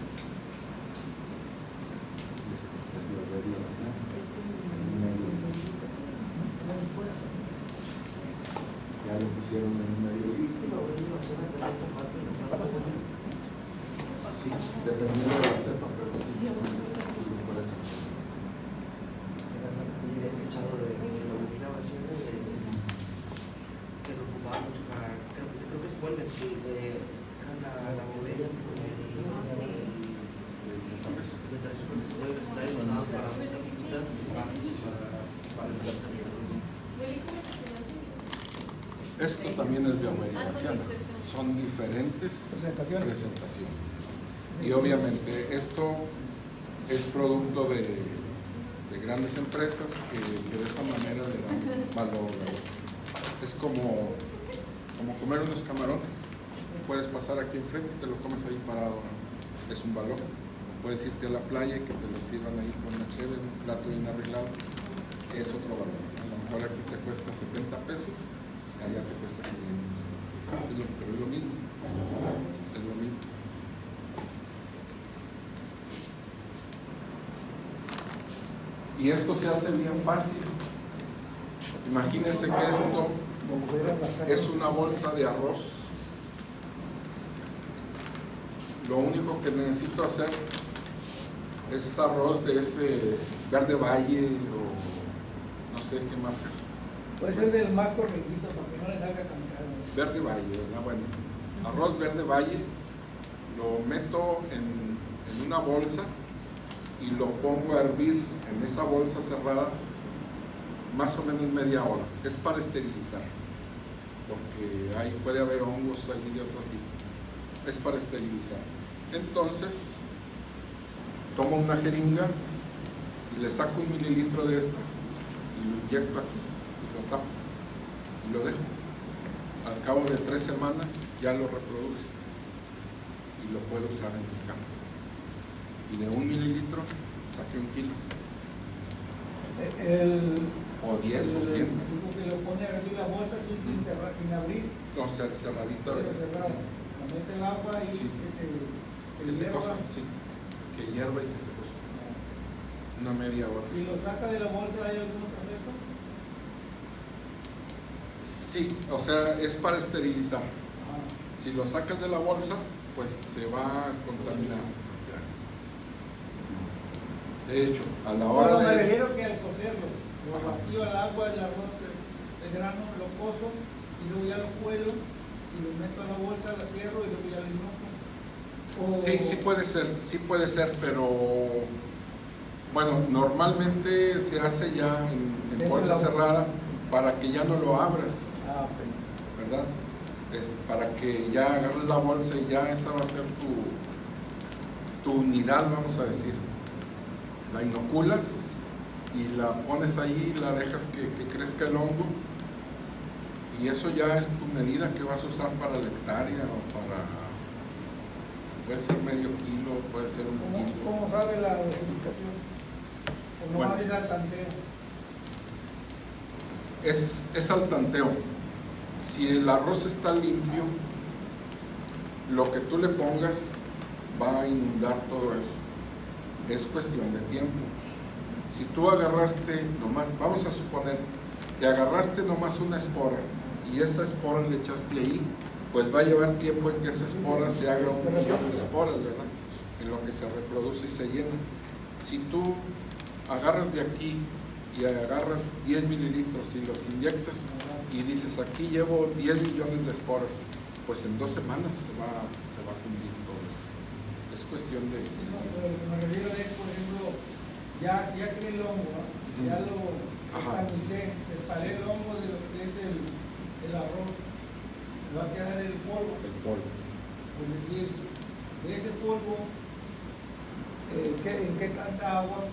Speaker 2: Es Beauveria baciana. Ya lo pusieron en un medio líquido. Sí, dependiendo de la cepa, pero sí.
Speaker 3: Sí, he escuchado de la bebida baciana que lo ocupaba mucho para, creo que fue el mezquil, la bebida
Speaker 2: Esto también es Beauveria baciana. Son diferentes presentaciones. Y obviamente esto es producto de grandes empresas que de esa manera le dan valor. Es como comer unos camarones. Puedes pasar aquí enfrente y te lo comes ahí parado, ¿no? Es un valor. Puedes irte a la playa y que te lo sirvan ahí con una cheve, un plato bien arreglado. Es otro valor. A lo mejor aquí te cuesta 70 pesos, allá te cuesta 500. Pero es lo mismo. Es lo mismo. Y esto se hace bien fácil. Imagínense que esto es una bolsa de arroz. Lo único que necesito hacer es arroz de ese Verde Valle o no sé qué marca es.
Speaker 1: Puede ser del más correctito para que no le salga tan caro.
Speaker 2: Verde Valle, ¿verdad? Bueno, arroz Verde Valle, lo meto en una bolsa y lo pongo a hervir en esa bolsa cerrada más o menos media hora. Es para esterilizar, porque ahí puede haber hongos ahí de otro tipo. Es para esterilizar. Entonces, tomo una jeringa y le saco 1 mililitro de esta y lo inyecto aquí y lo tapo y lo dejo. Al cabo de 3 semanas ya lo reproduje y lo puedo usar en mi campo. Y de 1 mililitro saqué 1 kilo. O 10 o 100.
Speaker 1: Que lo pone aquí la bolsa así, sin abrir.
Speaker 2: No, cerradito.
Speaker 1: Pero cerrada. La mete el agua y
Speaker 2: sí.
Speaker 1: que se
Speaker 2: cosa, sí. Que hierva y que se cosa. Una media hora.
Speaker 1: ¿Y lo saca de la bolsa hay algún otro efecto?
Speaker 2: Sí, o sea, es para esterilizar. Si lo sacas de la bolsa, pues se va a contaminar. De hecho, a la hora
Speaker 1: me refiero que al cocerlo, lo vacío al agua, el arroz, el grano, lo cozo y luego ya lo cuelo y lo meto a la bolsa, la cierro y luego ya lo inocuo. Sí puede ser, pero bueno, normalmente se hace ya en bolsa cerrada para que ya no lo abras, ¿verdad? Para que ya agarres la bolsa y ya esa va a ser tu unidad, vamos a decir. La inoculas y la pones ahí, la dejas que crezca el hongo y eso ya es tu medida que vas a usar para la hectárea o puede ser medio kilo, puede ser 1 kilo. ¿Cómo sabe la dosificación?
Speaker 4: ¿O no haces al tanteo?
Speaker 1: Es al tanteo. Si el arroz está limpio, lo que tú le pongas va a inundar todo eso. Es cuestión de tiempo. Si tú agarraste nomás, vamos a suponer que agarraste nomás una espora y esa espora le echaste ahí, pues va a llevar tiempo en que esa espora se haga un millón de esporas, ¿verdad? En lo que se reproduce y se llena. Si tú agarras de aquí y agarras 10 mililitros y los inyectas y dices, aquí llevo 10 millones de esporas, pues en 2 semanas se va a cumplir todo eso. Es cuestión de...
Speaker 4: No, pero lo que me refiero es, por ejemplo, ya creé el hongo, ¿no? Ya lo tamicé, separé el hongo de lo que es el arroz, me va a quedar el polvo.
Speaker 1: El polvo.
Speaker 4: Es decir, de ese polvo, ¿en qué tanta agua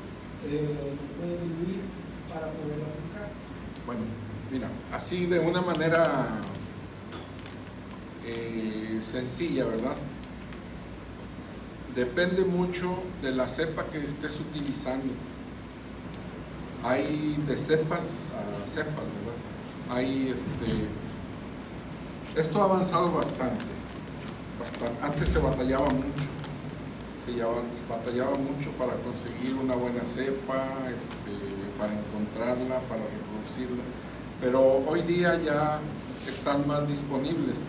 Speaker 4: se puede diluir para poderlo aplicar?
Speaker 1: Bueno, mira, así de una manera sencilla, ¿verdad? Depende mucho de la cepa que estés utilizando. Hay de cepas a cepas, ¿verdad? Hay esto ha avanzado bastante. Antes se batallaba mucho. Batallaba mucho para conseguir una buena cepa, para encontrarla, para reproducirla. Pero hoy día ya están más disponibles.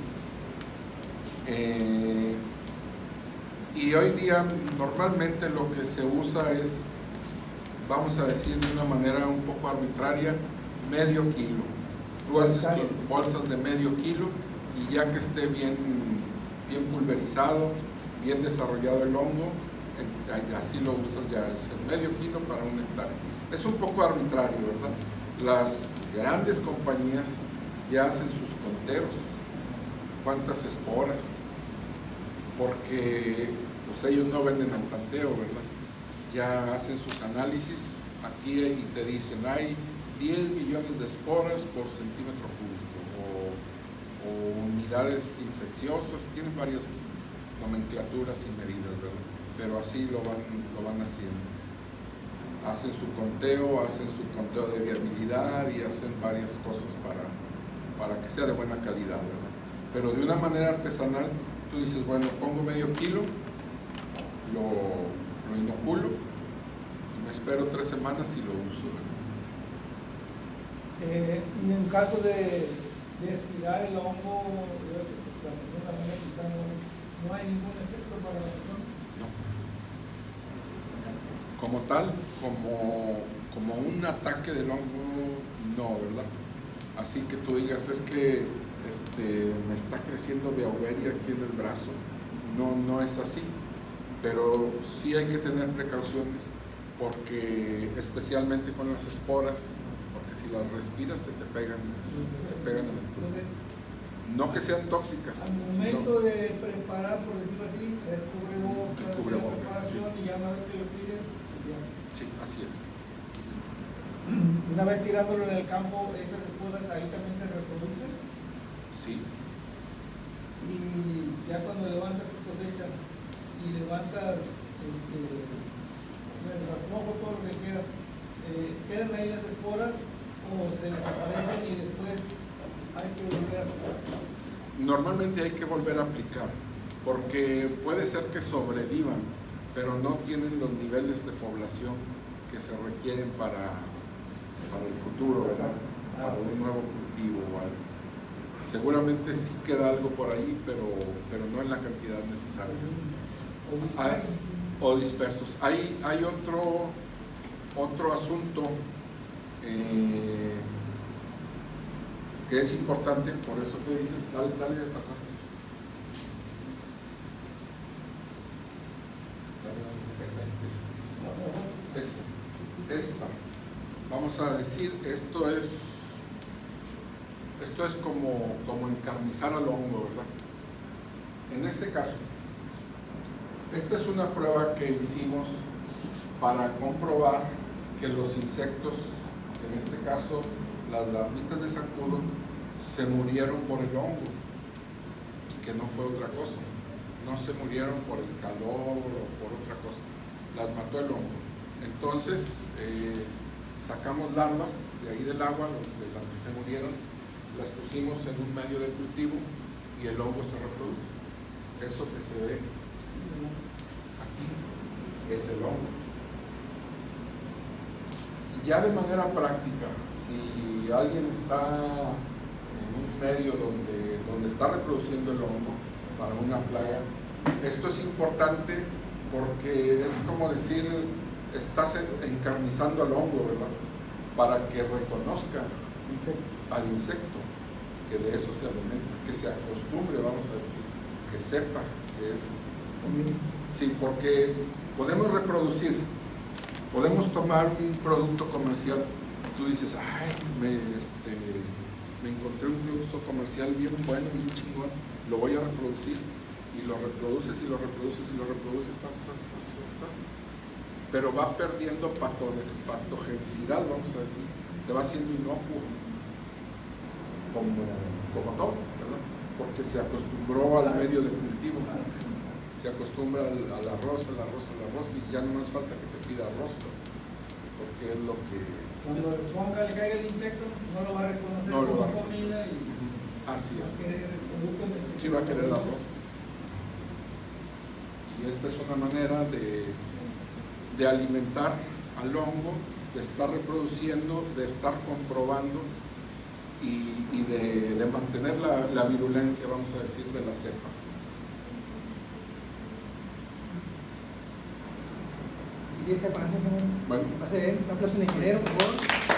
Speaker 1: Y hoy día normalmente lo que se usa es, vamos a decir de una manera un poco arbitraria, medio kilo. Tú haces tus bolsas de medio kilo y ya que esté bien pulverizado, bien desarrollado el hongo, así lo usas ya, es el medio kilo para 1 hectárea. Es un poco arbitrario, ¿verdad? Las grandes compañías ya hacen sus conteos, cuántas esporas, porque pues ellos no venden al tanteo, ¿verdad? Ya hacen sus análisis aquí y te dicen, hay 10 millones de esporas por centímetro cúbico o unidades infecciosas, tienen varias nomenclaturas y medidas, ¿verdad? Pero así lo van haciendo. Hacen su conteo de viabilidad y hacen varias cosas para que sea de buena calidad, ¿verdad? Pero de una manera artesanal, tú dices, bueno, pongo medio kilo, lo inoculo y me espero 3 semanas y lo uso, ¿verdad?
Speaker 4: Y en caso de expirar el hongo, la persona no hay ningún efecto para la persona.
Speaker 1: No. Como tal, como un ataque del hongo, no, ¿verdad? Así que tú digas, es que me está creciendo Beauveria aquí en el brazo. No es así, pero sí hay que tener precauciones, porque especialmente con las esporas, porque si las respiras se pegan en el pulmón. No que sean tóxicas.
Speaker 4: Al momento de preparar, por decirlo así, el cubrebocas, la preparación,
Speaker 1: sí.
Speaker 4: Y ya una vez que lo tires, ya.
Speaker 1: Sí, así es.
Speaker 4: Una vez tirándolo en el campo, esas esporas ahí también se reproducen.
Speaker 1: Sí.
Speaker 4: Y ya cuando levantas tu cosecha y levantas el rastrojo, todo lo que queda, ¿quedan ahí las esporas o se desaparecen y después hay que volver a aplicar?
Speaker 1: Normalmente hay que volver a aplicar, porque puede ser que sobrevivan, pero no tienen los niveles de población que se requieren para el futuro, ¿verdad? Para un nuevo cultivo o algo. Seguramente sí queda algo por ahí, pero no en la cantidad necesaria. O dispersos. Hay otro asunto que es importante, por eso tú dices, dale de atrás. Esta. Vamos a decir, esto es como encarnizar al hongo, ¿verdad? En este caso, esta es una prueba que hicimos para comprobar que los insectos, en este caso las larvitas de zancudo, se murieron por el hongo y que no fue otra cosa. No se murieron por el calor o por otra cosa, las mató el hongo. Entonces, sacamos larvas de ahí del agua, de las que se murieron, las pusimos en un medio de cultivo y el hongo se reproduce. Eso que se ve aquí es el hongo. Y ya de manera práctica, si alguien está en un medio donde está reproduciendo el hongo para una plaga, esto es importante porque es como decir, estás encarnizando al hongo, ¿verdad? Para que reconozca al insecto, que de eso se alimenta, que se acostumbre, vamos a decir, que sepa que es. Sí, porque podemos reproducir, podemos tomar un producto comercial, tú dices, ay, me encontré un producto comercial bien bueno, bien chingón, lo voy a reproducir, y lo reproduces y lo reproduces y lo reproduces, pero va perdiendo patogenicidad, vamos a decir, se va haciendo inocuo, como todo, ¿verdad? Porque se acostumbró al medio de cultivo, se acostumbra al arroz, y ya no más falta que te pida arroz, porque es lo que...
Speaker 4: Cuando le caiga el insecto, no lo va a reconocer como comida y
Speaker 1: así es.
Speaker 4: Sí
Speaker 1: va a querer arroz. Y esta es una manera de alimentar al hongo, de estar reproduciendo, de estar comprobando y de mantener la virulencia, vamos a decir, de la cepa.
Speaker 4: Si quieres, para hacer un aplauso al ingeniero, por favor.